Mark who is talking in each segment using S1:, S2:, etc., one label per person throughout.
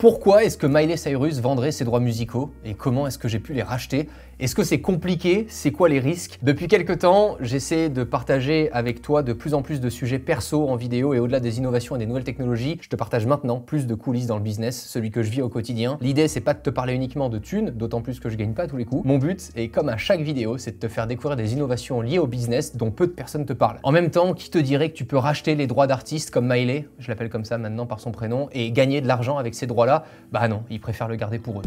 S1: Pourquoi est-ce que Miley Cyrus vendrait ses droits musicaux et comment est-ce que j'ai pu les racheter? Est-ce que c'est compliqué? C'est quoi les risques? Depuis quelques temps, j'essaie de partager avec toi de plus en plus de sujets perso en vidéo et au-delà des innovations et des nouvelles technologies, je te partage maintenant plus de coulisses dans le business, celui que je vis au quotidien. L'idée, c'est pas de te parler uniquement de thunes, d'autant plus que je gagne pas à tous les coups. Mon but, et comme à chaque vidéo, c'est de te faire découvrir des innovations liées au business dont peu de personnes te parlent. En même temps, qui te dirait que tu peux racheter les droits d'artistes comme Miley, je l'appelle comme ça maintenant par son prénom, et gagner de l'argent avec ces droits-là? Bah non, ils préfèrent le garder pour eux.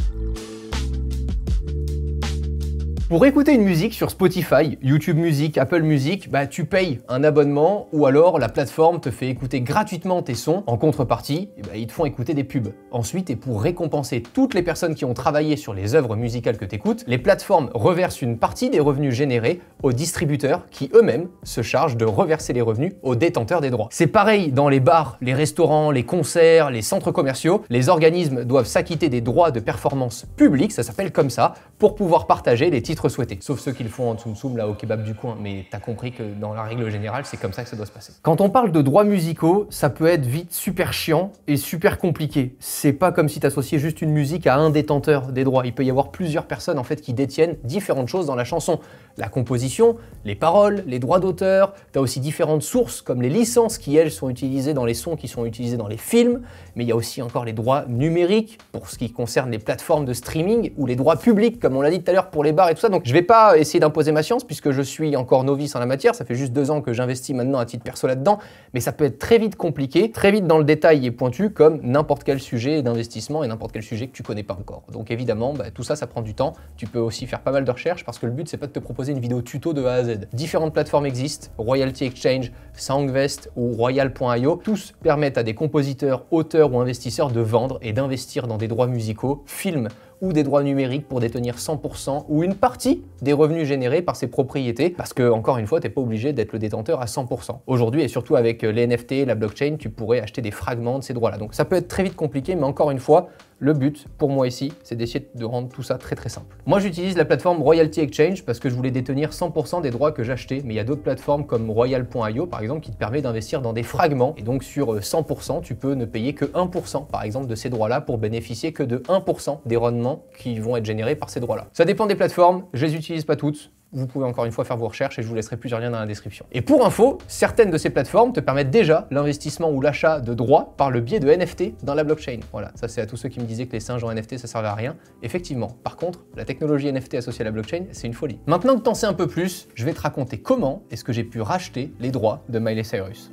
S1: Pour écouter une musique sur Spotify, YouTube Music, Apple Music, bah tu payes un abonnement ou alors la plateforme te fait écouter gratuitement tes sons. En contrepartie, ils te font écouter des pubs. Ensuite, et pour récompenser toutes les personnes qui ont travaillé sur les œuvres musicales que tu écoutes, les plateformes reversent une partie des revenus générés aux distributeurs qui eux-mêmes se chargent de reverser les revenus aux détenteurs des droits. C'est pareil dans les bars, les restaurants, les concerts, les centres commerciaux. Les organismes doivent s'acquitter des droits de performance publics, ça s'appelle comme ça, pour pouvoir partager les titres souhaités. Sauf ceux qui le font en tsum-tsum là au kebab du coin, mais t'as compris que dans la règle générale, c'est comme ça que ça doit se passer. Quand on parle de droits musicaux, ça peut être vite super chiant et super compliqué. C'est pas comme si t'associais juste une musique à un détenteur des droits. Il peut y avoir plusieurs personnes en fait qui détiennent différentes choses dans la chanson. La composition, les paroles, les droits d'auteur, t'as aussi différentes sources comme les licences qui elles sont utilisées dans les sons qui sont utilisés dans les films, mais il y a aussi encore les droits numériques pour ce qui concerne les plateformes de streaming ou les droits publics comme on l'a dit tout à l'heure pour les bars et tout ça. Donc je vais pas essayer d'imposer ma science puisque je suis encore novice en la matière, ça fait juste 2 ans que j'investis maintenant à titre perso là-dedans, mais ça peut être très vite compliqué, très vite dans le détail et pointu comme n'importe quel sujet d'investissement et n'importe quel sujet que tu connais pas encore. Donc évidemment, tout ça, ça prend du temps. Tu peux aussi faire pas mal de recherches parce que le but c'est pas de te proposer une vidéo tuto de A à Z. Différentes plateformes existent, Royalty Exchange, Songvest ou Royal.io, tous permettent à des compositeurs, auteurs ou investisseurs de vendre et d'investir dans des droits musicaux, films ou des droits numériques pour détenir 100% ou une partie des revenus générés par ces propriétés parce que, encore une fois, t'es pas obligé d'être le détenteur à 100%. Aujourd'hui et surtout avec les NFT, la blockchain, tu pourrais acheter des fragments de ces droits-là. Donc ça peut être très vite compliqué, mais encore une fois, le but pour moi ici, c'est d'essayer de rendre tout ça très très simple. Moi j'utilise la plateforme Royalty Exchange parce que je voulais détenir 100% des droits que j'achetais, mais il y a d'autres plateformes comme Royal.io par exemple qui te permet d'investir dans des fragments et donc sur 100% tu peux ne payer que 1% par exemple de ces droits-là pour bénéficier que de 1% des rendements qui vont être générés par ces droits-là. Ça dépend des plateformes, je les utilise pas toutes. Vous pouvez encore une fois faire vos recherches et je vous laisserai plusieurs liens dans la description. Et pour info, certaines de ces plateformes te permettent déjà l'investissement ou l'achat de droits par le biais de NFT dans la blockchain. Voilà, ça c'est à tous ceux qui me disaient que les singes en NFT ça servait à rien. Effectivement, par contre, la technologie NFT associée à la blockchain, c'est une folie. Maintenant que t'en sais un peu plus, je vais te raconter comment est-ce que j'ai pu racheter les droits de Miley Cyrus.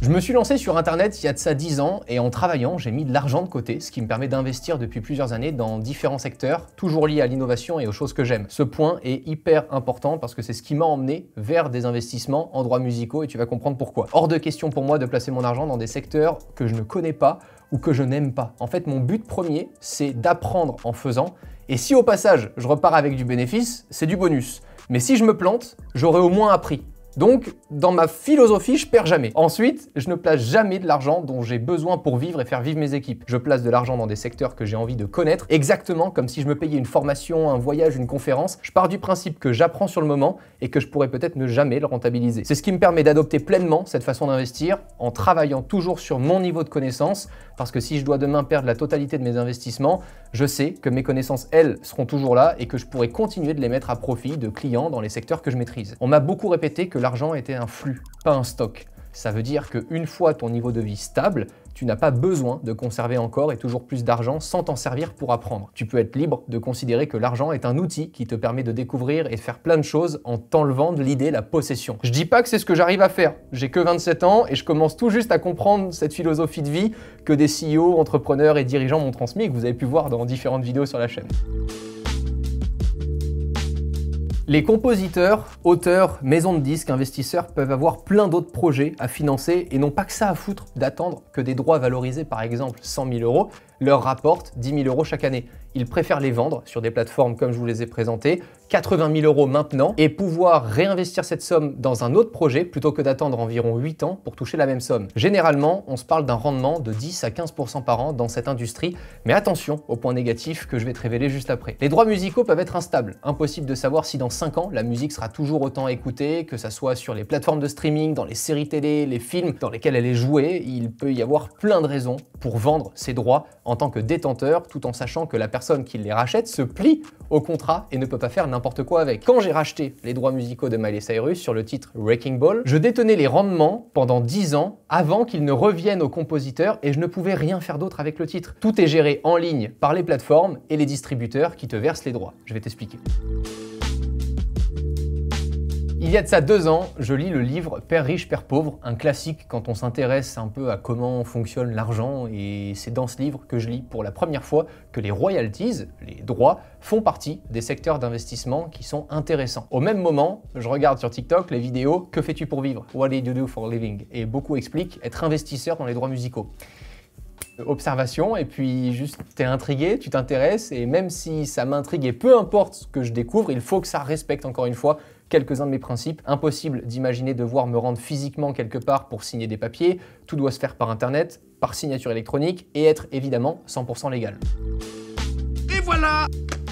S1: Je me suis lancé sur internet il y a de ça 10 ans et en travaillant, j'ai mis de l'argent de côté, ce qui me permet d'investir depuis plusieurs années dans différents secteurs, toujours liés à l'innovation et aux choses que j'aime. Ce point est hyper important parce que c'est ce qui m'a emmené vers des investissements en droits musicaux et tu vas comprendre pourquoi. Hors de question pour moi de placer mon argent dans des secteurs que je ne connais pas ou que je n'aime pas. En fait, mon but premier, c'est d'apprendre en faisant et si au passage, je repars avec du bénéfice, c'est du bonus. Mais si je me plante, j'aurai au moins appris. Donc, dans ma philosophie, je perds jamais. Ensuite, je ne place jamais de l'argent dont j'ai besoin pour vivre et faire vivre mes équipes. Je place de l'argent dans des secteurs que j'ai envie de connaître, exactement comme si je me payais une formation, un voyage, une conférence. Je pars du principe que j'apprends sur le moment et que je pourrais peut-être ne jamais le rentabiliser. C'est ce qui me permet d'adopter pleinement cette façon d'investir en travaillant toujours sur mon niveau de connaissance, parce que si je dois demain perdre la totalité de mes investissements, je sais que mes connaissances, elles, seront toujours là et que je pourrai continuer de les mettre à profit de clients dans les secteurs que je maîtrise. On m'a beaucoup répété que l'argent était un flux, pas un stock. Ça veut dire qu'une fois ton niveau de vie stable, tu n'as pas besoin de conserver encore et toujours plus d'argent sans t'en servir pour apprendre. Tu peux être libre de considérer que l'argent est un outil qui te permet de découvrir et de faire plein de choses en t'enlevant de l'idée, la possession. Je dis pas que c'est ce que j'arrive à faire. J'ai que 27 ans et je commence tout juste à comprendre cette philosophie de vie que des CEO, entrepreneurs et dirigeants m'ont transmis et que vous avez pu voir dans différentes vidéos sur la chaîne. Les compositeurs, auteurs, maisons de disques, investisseurs peuvent avoir plein d'autres projets à financer et n'ont pas que ça à foutre d'attendre que des droits valorisés par exemple 100 000 €, leur rapportent 10 000 € chaque année. Ils préfèrent les vendre sur des plateformes comme je vous les ai présentées, 80 000 € maintenant, et pouvoir réinvestir cette somme dans un autre projet plutôt que d'attendre environ 8 ans pour toucher la même somme. Généralement, on se parle d'un rendement de 10 à 15% par an dans cette industrie, mais attention aux points négatifs que je vais te révéler juste après. Les droits musicaux peuvent être instables, impossible de savoir si dans 5 ans, la musique sera toujours autant écoutée, que ça soit sur les plateformes de streaming, dans les séries télé, les films dans lesquels elle est jouée. Il peut y avoir plein de raisons pour vendre ses droits en tant que détenteur, tout en sachant que la personne qui les rachète se plie au contrat et ne peut pas faire n'importe quoi avec. Quand j'ai racheté les droits musicaux de Miley Cyrus sur le titre Wrecking Ball, je détenais les rendements pendant 10 ans avant qu'ils ne reviennent au compositeur et je ne pouvais rien faire d'autre avec le titre. Tout est géré en ligne par les plateformes et les distributeurs qui te versent les droits. Je vais t'expliquer. Il y a de ça 2 ans, je lis le livre Père riche, Père pauvre, un classique quand on s'intéresse un peu à comment fonctionne l'argent, et c'est dans ce livre que je lis pour la première fois que les royalties, les droits, font partie des secteurs d'investissement qui sont intéressants. Au même moment, je regarde sur TikTok les vidéos « Que fais-tu pour vivre ?» What do you do for a living? Et beaucoup expliquent être investisseur dans les droits musicaux. Observation, et puis juste t'es intrigué, tu t'intéresses, et même si ça m'intrigue et peu importe ce que je découvre, il faut que ça respecte encore une fois quelques-uns de mes principes. Impossible d'imaginer devoir me rendre physiquement quelque part pour signer des papiers, tout doit se faire par internet, par signature électronique et être évidemment 100% légal.
S2: Et voilà,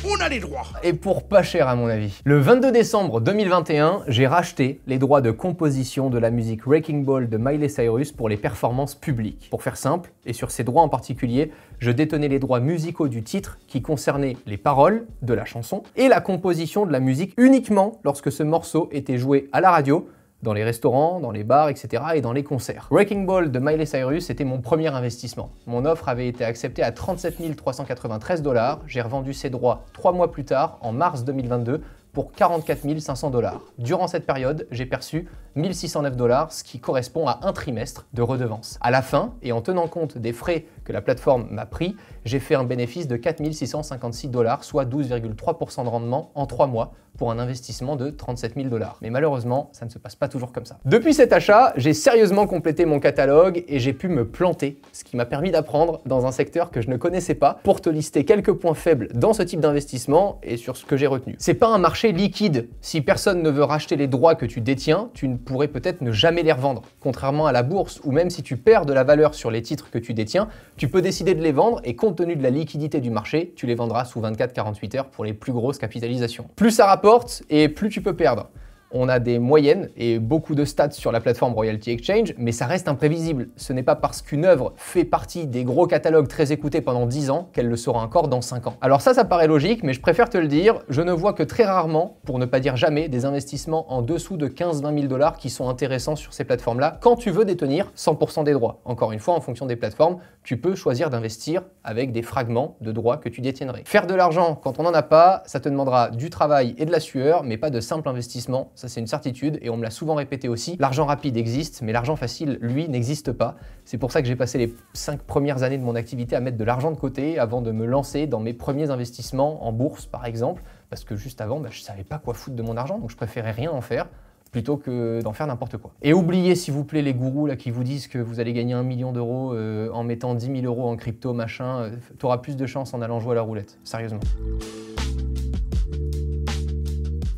S2: on a les droits.
S1: Et pour pas cher à mon avis. Le 22 décembre 2021, j'ai racheté les droits de composition de la musique Wrecking Ball de Miley Cyrus pour les performances publiques. Pour faire simple, et sur ces droits en particulier, je détenais les droits musicaux du titre qui concernaient les paroles de la chanson et la composition de la musique uniquement lorsque ce morceau était joué à la radio, dans les restaurants, dans les bars, etc. et dans les concerts. Wrecking Ball de Miley Cyrus était mon premier investissement. Mon offre avait été acceptée à 37 393 $. J'ai revendu ces droits 3 mois plus tard, en mars 2022, pour 44 500 $. Durant cette période, j'ai perçu 1 609 $, ce qui correspond à un trimestre de redevance. À la fin, et en tenant compte des frais que la plateforme m'a pris, j'ai fait un bénéfice de 4 656 $, soit 12,3% de rendement en 3 mois, pour un investissement de 37 000 $. Mais malheureusement, ça ne se passe pas toujours comme ça. Depuis cet achat, j'ai sérieusement complété mon catalogue et j'ai pu me planter, ce qui m'a permis d'apprendre dans un secteur que je ne connaissais pas, pour te lister quelques points faibles dans ce type d'investissement et sur ce que j'ai retenu. C'est pas un marché liquide. Si personne ne veut racheter les droits que tu détiens, tu ne pourrais peut-être ne jamais les revendre. Contrairement à la bourse, où même si tu perds de la valeur sur les titres que tu détiens, tu peux décider de les vendre et compte tenu de la liquidité du marché, tu les vendras sous 24-48 heures pour les plus grosses capitalisations. Plus ça rapporte et plus tu peux perdre. On a des moyennes et beaucoup de stats sur la plateforme Royalty Exchange, mais ça reste imprévisible. Ce n'est pas parce qu'une œuvre fait partie des gros catalogues très écoutés pendant 10 ans qu'elle le sera encore dans 5 ans. Alors ça paraît logique, mais je préfère te le dire, je ne vois que très rarement, pour ne pas dire jamais, des investissements en dessous de 15-20 000 $ qui sont intéressants sur ces plateformes-là quand tu veux détenir 100% des droits. Encore une fois, en fonction des plateformes, tu peux choisir d'investir avec des fragments de droits que tu détiendrais. Faire de l'argent quand on n'en a pas, ça te demandera du travail et de la sueur, mais pas de simple investissement. Ça, c'est une certitude et on me l'a souvent répété aussi. L'argent rapide existe, mais l'argent facile, lui, n'existe pas. C'est pour ça que j'ai passé les 5 premières années de mon activité à mettre de l'argent de côté avant de me lancer dans mes premiers investissements en bourse, par exemple, parce que juste avant, je savais pas quoi foutre de mon argent, donc je préférais rien en faire plutôt que d'en faire n'importe quoi. Et oubliez, s'il vous plaît, les gourous là qui vous disent que vous allez gagner 1 million d'euros en mettant 10 000 € en crypto, machin. T'auras plus de chance en allant jouer à la roulette, sérieusement.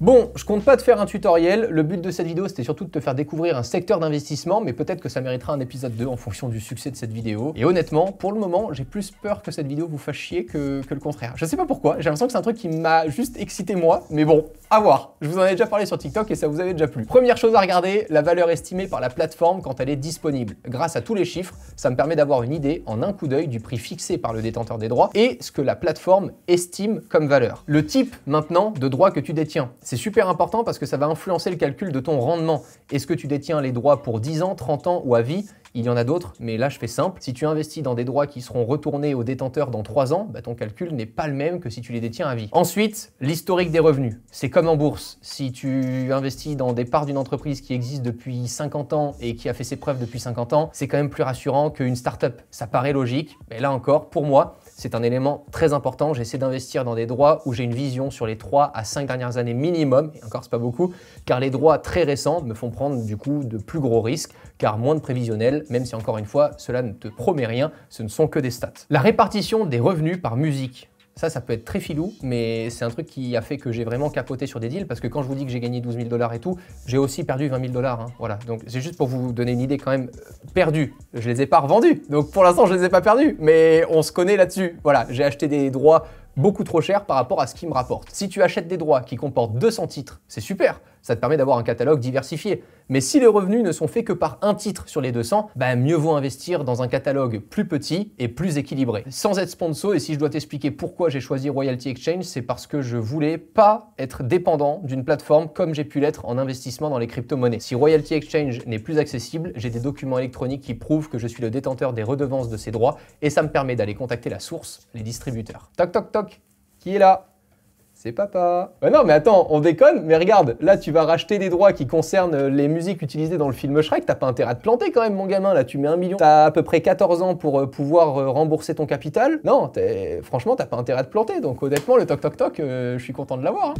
S1: Bon, je compte pas te faire un tutoriel, le but de cette vidéo c'était surtout de te faire découvrir un secteur d'investissement, mais peut-être que ça méritera un épisode 2 en fonction du succès de cette vidéo. Et honnêtement, pour le moment, j'ai plus peur que cette vidéo vous fasse chier que le contraire. Je sais pas pourquoi, j'ai l'impression que c'est un truc qui m'a juste excité moi, mais bon, à voir. Je vous en ai déjà parlé sur TikTok et ça vous avait déjà plu. Première chose à regarder, la valeur estimée par la plateforme quand elle est disponible. Grâce à tous les chiffres, ça me permet d'avoir une idée en un coup d'œil du prix fixé par le détenteur des droits et ce que la plateforme estime comme valeur. Le type maintenant de droit que tu détiens. C'est super important parce que ça va influencer le calcul de ton rendement. Est-ce que tu détiens les droits pour 10 ans, 30 ans ou à vie? Il y en a d'autres, mais là je fais simple. Si tu investis dans des droits qui seront retournés au détenteur dans 3 ans, ton calcul n'est pas le même que si tu les détiens à vie. Ensuite, l'historique des revenus. C'est comme en bourse. Si tu investis dans des parts d'une entreprise qui existe depuis 50 ans et qui a fait ses preuves depuis 50 ans, c'est quand même plus rassurant qu'une start-up. Ça paraît logique, mais là encore, pour moi, c'est un élément très important. J'essaie d'investir dans des droits où j'ai une vision sur les 3 à 5 dernières années minimum, et encore c'est pas beaucoup, car les droits très récents me font prendre du coup de plus gros risques car moins de prévisionnel, même si encore une fois, cela ne te promet rien, ce ne sont que des stats. La répartition des revenus par musique. Ça peut être très filou, mais c'est un truc qui a fait que j'ai vraiment capoté sur des deals, parce que quand je vous dis que j'ai gagné 12 000 $ et tout, j'ai aussi perdu 20 000 $. Hein, voilà, donc c'est juste pour vous donner une idée quand même perdue. Je les ai pas revendus, donc pour l'instant je les ai pas perdus, mais on se connaît là-dessus. Voilà, j'ai acheté des droits beaucoup trop cher par rapport à ce qui me rapporte. Si tu achètes des droits qui comportent 200 titres, c'est super, ça te permet d'avoir un catalogue diversifié. Mais si les revenus ne sont faits que par un titre sur les 200, bah mieux vaut investir dans un catalogue plus petit et plus équilibré. Sans être sponsor, et si je dois t'expliquer pourquoi j'ai choisi Royalty Exchange, c'est parce que je voulais pas être dépendant d'une plateforme comme j'ai pu l'être en investissement dans les crypto-monnaies. Si Royalty Exchange n'est plus accessible, j'ai des documents électroniques qui prouvent que je suis le détenteur des redevances de ces droits et ça me permet d'aller contacter la source, les distributeurs. Toc toc toc, qui est là? C'est papa. Bah non mais attends, on déconne, mais regarde, là tu vas racheter des droits qui concernent les musiques utilisées dans le film Shrek, t'as pas intérêt à te planter quand même mon gamin, là tu mets 1 million. T'as à peu près 14 ans pour pouvoir rembourser ton capital. Non, franchement t'as pas intérêt à te planter, donc honnêtement le toc toc toc, je suis content de l'avoir. Hein.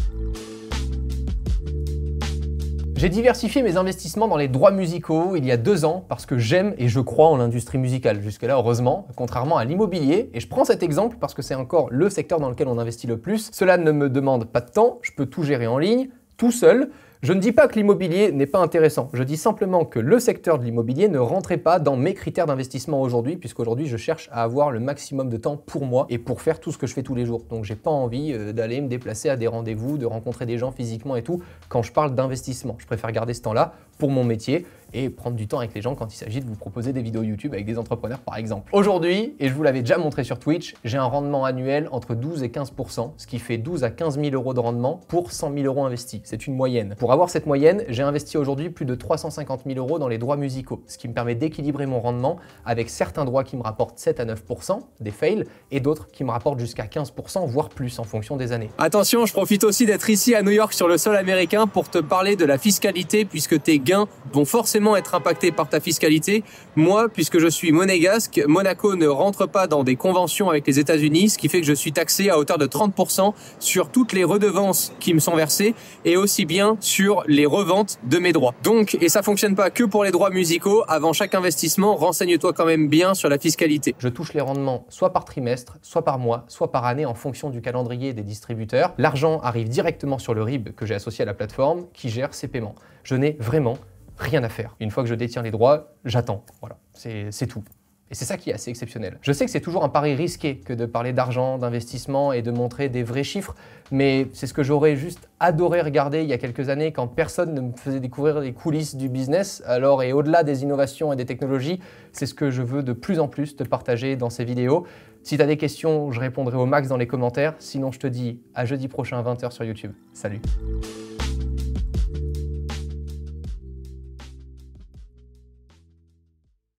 S1: J'ai diversifié mes investissements dans les droits musicaux il y a 2 ans parce que j'aime et je crois en l'industrie musicale. Jusque-là, heureusement, contrairement à l'immobilier. Et je prends cet exemple parce que c'est encore le secteur dans lequel on investit le plus. Cela ne me demande pas de temps, je peux tout gérer en ligne, tout seul. Je ne dis pas que l'immobilier n'est pas intéressant, je dis simplement que le secteur de l'immobilier ne rentrait pas dans mes critères d'investissement aujourd'hui, puisqu'aujourd'hui je cherche à avoir le maximum de temps pour moi et pour faire tout ce que je fais tous les jours. Donc j'ai pas envie d'aller me déplacer à des rendez-vous, de rencontrer des gens physiquement et tout quand je parle d'investissement. Je préfère garder ce temps-là pour mon métier et prendre du temps avec les gens quand il s'agit de vous proposer des vidéos YouTube avec des entrepreneurs par exemple. Aujourd'hui, et je vous l'avais déjà montré sur Twitch, j'ai un rendement annuel entre 12 et 15%, ce qui fait 12 à 15 000 € de rendement pour 100 000 € investis. C'est une moyenne. Pour avoir cette moyenne, j'ai investi aujourd'hui plus de 350 000 € dans les droits musicaux, ce qui me permet d'équilibrer mon rendement avec certains droits qui me rapportent 7 à 9%, des fails, et d'autres qui me rapportent jusqu'à 15%, voire plus en fonction des années.
S3: Attention, je profite aussi d'être ici à New York sur le sol américain pour te parler de la fiscalité, puisque tes gains vont forcément être impactés par ta fiscalité. Moi, puisque je suis monégasque, Monaco ne rentre pas dans des conventions avec les États-Unis, ce qui fait que je suis taxé à hauteur de 30% sur toutes les redevances qui me sont versées et aussi bien sur les reventes de mes droits. Donc, et ça fonctionne pas que pour les droits musicaux, avant chaque investissement, renseigne-toi quand même bien sur la fiscalité.
S1: Je touche les rendements soit par trimestre, soit par mois, soit par année en fonction du calendrier des distributeurs. L'argent arrive directement sur le RIB que j'ai associé à la plateforme qui gère ces paiements. Je n'ai vraiment rien à faire. Une fois que je détiens les droits, j'attends. Voilà, c'est tout. Et c'est ça qui est assez exceptionnel. Je sais que c'est toujours un pari risqué que de parler d'argent, d'investissement et de montrer des vrais chiffres, mais c'est ce que j'aurais juste adoré regarder il y a quelques années quand personne ne me faisait découvrir les coulisses du business. Alors, et au-delà des innovations et des technologies, c'est ce que je veux de plus en plus te partager dans ces vidéos. Si tu as des questions, je répondrai au max dans les commentaires. Sinon, je te dis à jeudi prochain à 20 h sur YouTube. Salut!